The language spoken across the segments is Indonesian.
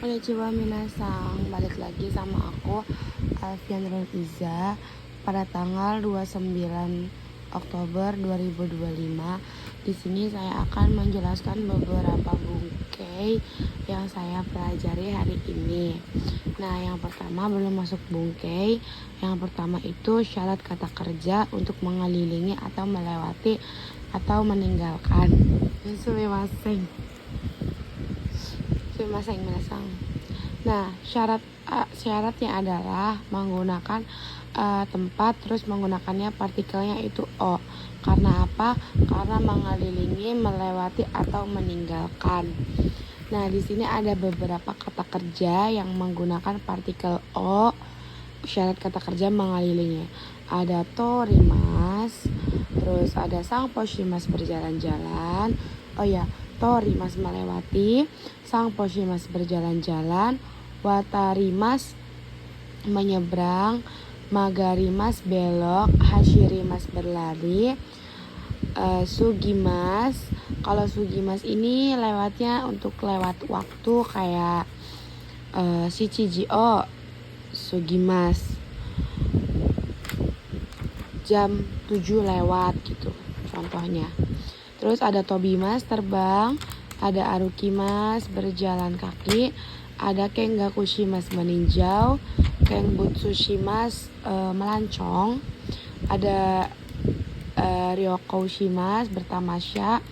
Konnichiwa minasang, balik lagi sama aku Alfian Iza pada tanggal 29 Oktober 2025. Di sini saya akan menjelaskan beberapa bungkei yang saya pelajari hari ini. Nah, yang pertama belum masuk bungkei. Yang pertama itu syarat kata kerja untuk mengelilingi atau melewati atau meninggalkan. Sumimasen. Nah, syaratnya adalah menggunakan tempat, terus menggunakannya partikelnya itu o. Karena apa? Karena mengelilingi, melewati atau meninggalkan. Nah, di sini ada beberapa kata kerja yang menggunakan partikel o. Syarat kata kerja mengelilingi. Ada torimas, terus ada sang poshimas berjalan-jalan. Oh ya, torimas melewati, sang poshimas berjalan-jalan, watarimas menyeberang, magarimas belok, hashirimas berlari, sugimas. Kalau sugimas ini lewatnya untuk lewat waktu kayak shichijio sugimas, jam 7 lewat gitu contohnya. Terus ada tobimas terbang, ada arukimas berjalan kaki, ada kengakushimas meninjau, kenbutsushimas melancong, ada ryokoushimas bertamasya,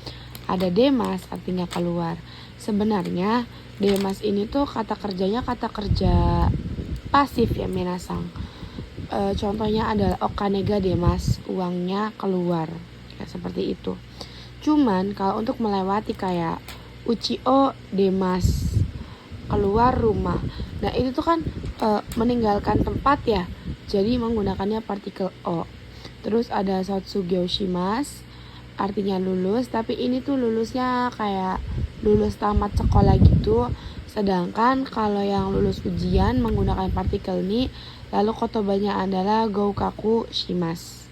ada demas artinya keluar. Sebenarnya demas ini tuh kata kerjanya kata kerja pasif ya minasang. Contohnya adalah okanega demas, uangnya keluar ya, seperti itu. Cuman kalau untuk melewati kayak uchio demas, keluar rumah. Nah, itu tuh kan meninggalkan tempat ya. Jadi menggunakannya partikel o. Terus ada sotsugyo-shimas, artinya lulus, tapi ini tuh lulusnya kayak lulus tamat sekolah gitu. Sedangkan kalau yang lulus ujian menggunakan partikel ni, lalu kotobanya adalah goukaku shimas.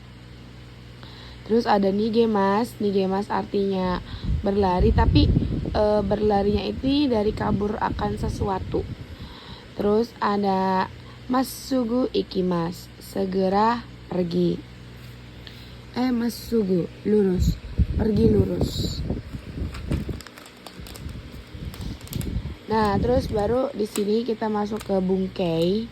Terus ada nigemas. Nigemas artinya berlari, tapi berlarinya itu dari kabur akan sesuatu. Terus ada masugu ikimas, segera pergi. Masugu lurus, pergi lurus. Nah, terus baru di sini kita masuk ke bungkei.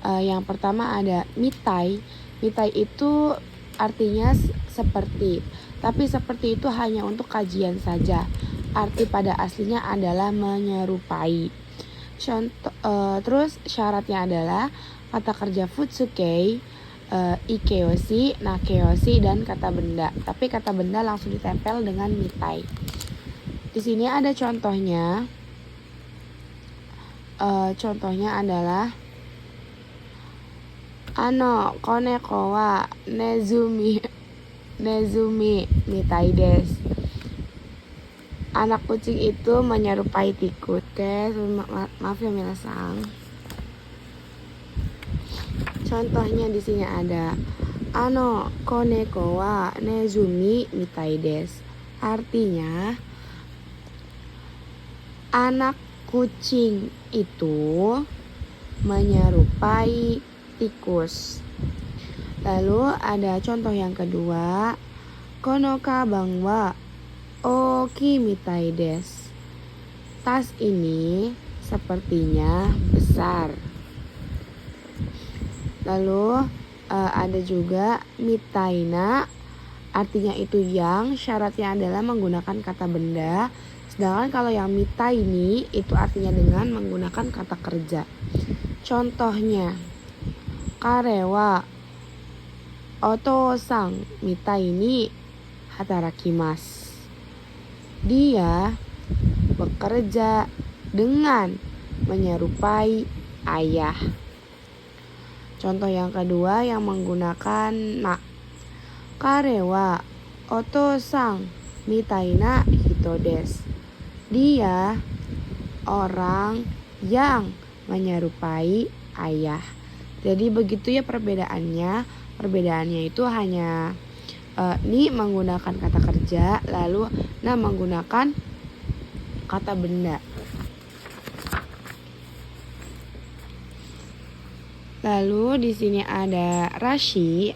Yang pertama ada mitai. Mitai itu artinya seperti, tapi seperti itu hanya untuk kajian saja. Arti pada aslinya adalah menyerupai. Terus syaratnya adalah kata kerja futsukei, ikeyoshi, nakeyoshi, dan kata benda. Tapi kata benda langsung ditempel dengan mitai. Di sini ada contohnya. Contohnya adalah koneko wa nezumi mitai desu. Anak kucing itu menyerupai tikus. Oke, maaf ya minasang. Contohnya di sini ada koneko wa nezumi mitai desu. Artinya anak kucing itu menyerupai tikus. Lalu ada contoh yang kedua, kono kabang wa oki mitai desu. Tas ini sepertinya besar. Lalu ada juga mitaina, artinya itu yang, syaratnya adalah menggunakan kata benda. Sedangkan kalau yang mitai ini itu artinya dengan menggunakan kata kerja. Contohnya, karewa otosang mitai ni hatarakimasu. Dia bekerja dengan menyerupai ayah. Contoh yang kedua yang menggunakan na. Karewa otosang mitai na hito desu. Dia orang yang menyerupai ayah. Jadi begitu ya perbedaannya. Perbedaannya itu hanya ni menggunakan kata kerja, lalu na menggunakan kata benda. Lalu di sini ada rashi.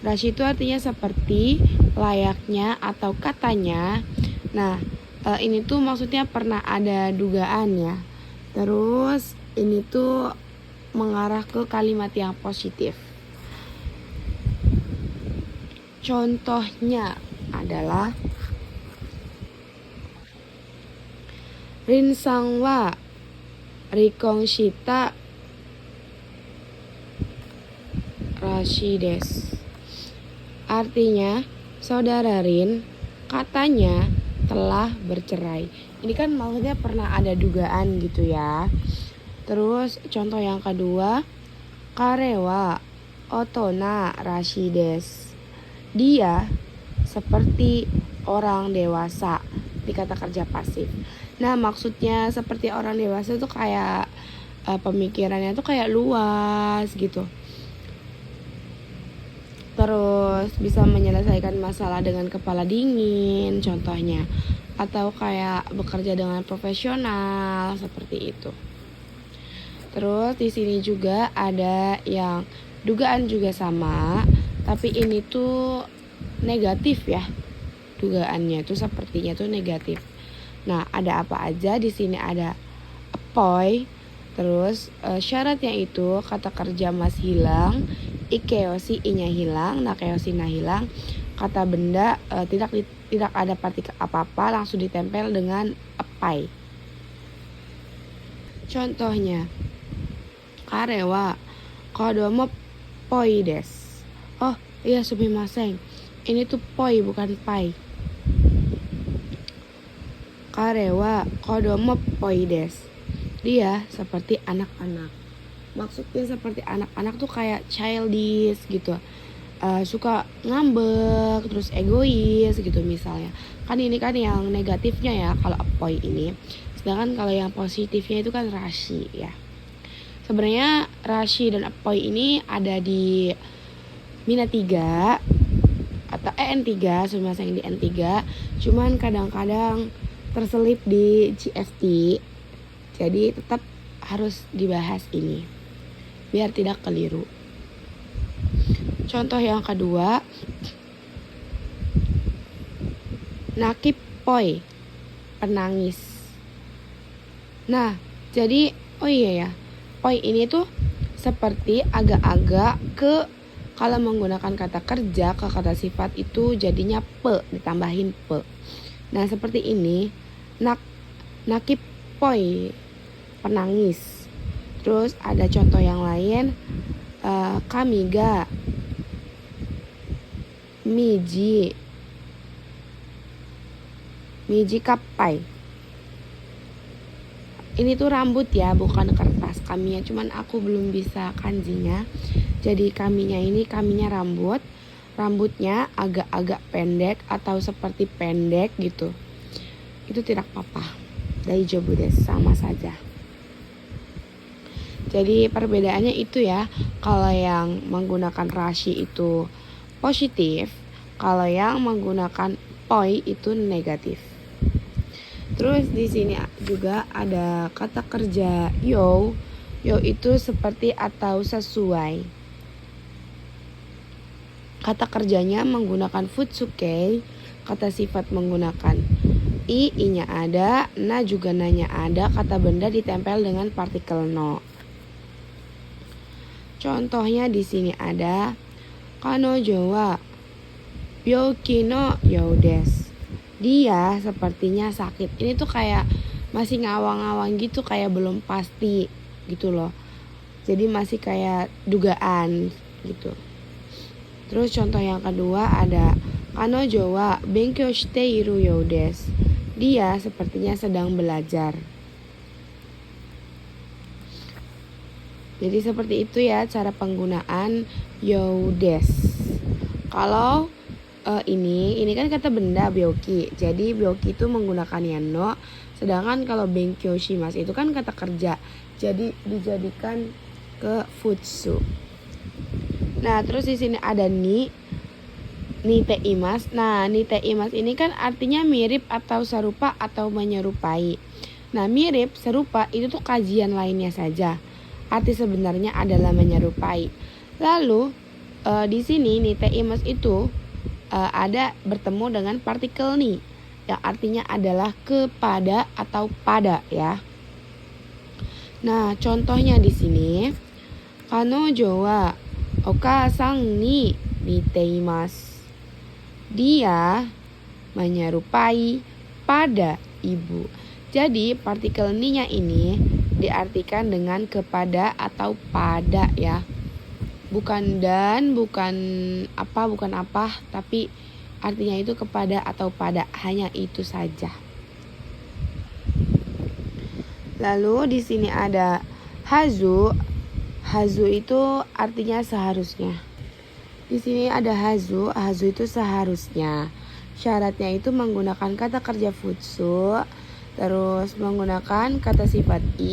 Rashi itu artinya seperti, layaknya, atau katanya. Nah, ini tuh maksudnya pernah ada dugaan ya. Terus ini tuh mengarah ke kalimat yang positif. Contohnya adalah Rinsang wa Rikong Shita Rashi des. Artinya, saudara Rin katanya telah bercerai. Ini kan maksudnya pernah ada dugaan gitu ya. Terus contoh yang kedua, karewa otona Rashi des. Dia seperti orang dewasa di kata kerja pasif. Nah, maksudnya seperti orang dewasa tuh kayak pemikirannya tuh kayak luas gitu. Terus bisa menyelesaikan masalah dengan kepala dingin contohnya, atau kayak bekerja dengan profesional seperti itu. Terus di sini juga ada yang dugaan juga sama, tapi ini tuh negatif ya. Dugaannya itu sepertinya tuh negatif. Nah, ada apa aja di sini? Ada apoy. Terus syaratnya itu kata kerja mas hilang, ikeoshi i-nya hilang, nakeoshi na hilang, kata benda tidak ada partikel apa-apa langsung ditempel dengan apai. Contohnya, karewa kodomo poi des. Oh iya, sumimasen. Ini tuh poi bukan pai. Karewa kodomo poi des. Dia seperti anak-anak. Maksudnya seperti anak-anak tuh kayak childish gitu. Suka ngambek, terus egois gitu misalnya. Kan ini kan yang negatifnya ya kalau apoy ini. Sedangkan kalau yang positifnya itu kan rashi ya. Sebenarnya rashi dan apoy ini ada di Mina 3 atau N3, semua yang di N3. Cuman kadang-kadang terselip di GFT. Jadi tetap harus dibahas ini biar tidak keliru. Contoh yang kedua, nakip poi, penangis. Nah, jadi oh iya ya, poi ini tuh seperti agak-agak ke, kalau menggunakan kata kerja ke kata sifat itu jadinya pe, ditambahin pe. Nah, seperti ini, nakip poi, penangis. Terus ada contoh yang lain, kamiga miji kapai. Ini tuh rambut ya, bukan kertas. Kaminya cuman aku belum bisa kanjinya. Jadi kaminya ini kaminya rambut. Rambutnya agak-agak pendek atau seperti pendek gitu. Itu tidak apa-apa. Daijoubu desu, sama saja. Jadi perbedaannya itu ya. Kalau yang menggunakan rashi itu positif, kalau yang menggunakan poi itu negatif. Terus di sini juga ada kata kerja yo. Yo itu seperti atau sesuai. Kata kerjanya menggunakan futsuke, kata sifat menggunakan i-nya ada, na juga nanya ada, kata benda ditempel dengan partikel no. Contohnya di sini ada kanojo wa byouki no you desu. Dia sepertinya sakit. Ini tuh kayak masih ngawang-ngawang gitu, kayak belum pasti gitu loh. Jadi masih kayak dugaan gitu. Terus contoh yang kedua ada kanojo wa benkyou shite iru you desu. Dia sepertinya sedang belajar. Jadi seperti itu ya cara penggunaan you desu. Kalau ini kan kata benda byoki. Jadi byoki itu menggunakan no. Sedangkan kalau benkyou shimasu itu kan kata kerja. Jadi dijadikan ke futsu. Nah, terus di sini ada ni teimas. Nah, ni teimas ini kan artinya mirip atau serupa atau menyerupai. Nah, mirip, serupa itu tuh kajian lainnya saja. arti sebenarnya adalah menyerupai. Lalu di sini nih teimas itu ada bertemu dengan partikel ni yang artinya adalah kepada atau pada ya. Nah, contohnya di sini kanojo wa okasang ni niteimasu. Dia menyerupai pada ibu. Jadi partikel ni-nya ini diartikan dengan kepada atau pada ya. Bukan dan, bukan apa, tapi artinya itu kepada atau pada, hanya itu saja. Lalu di sini ada hazu. Hazu itu artinya seharusnya. Di sini ada hazu itu seharusnya. Syaratnya itu menggunakan kata kerja futsu, terus menggunakan kata sifat i.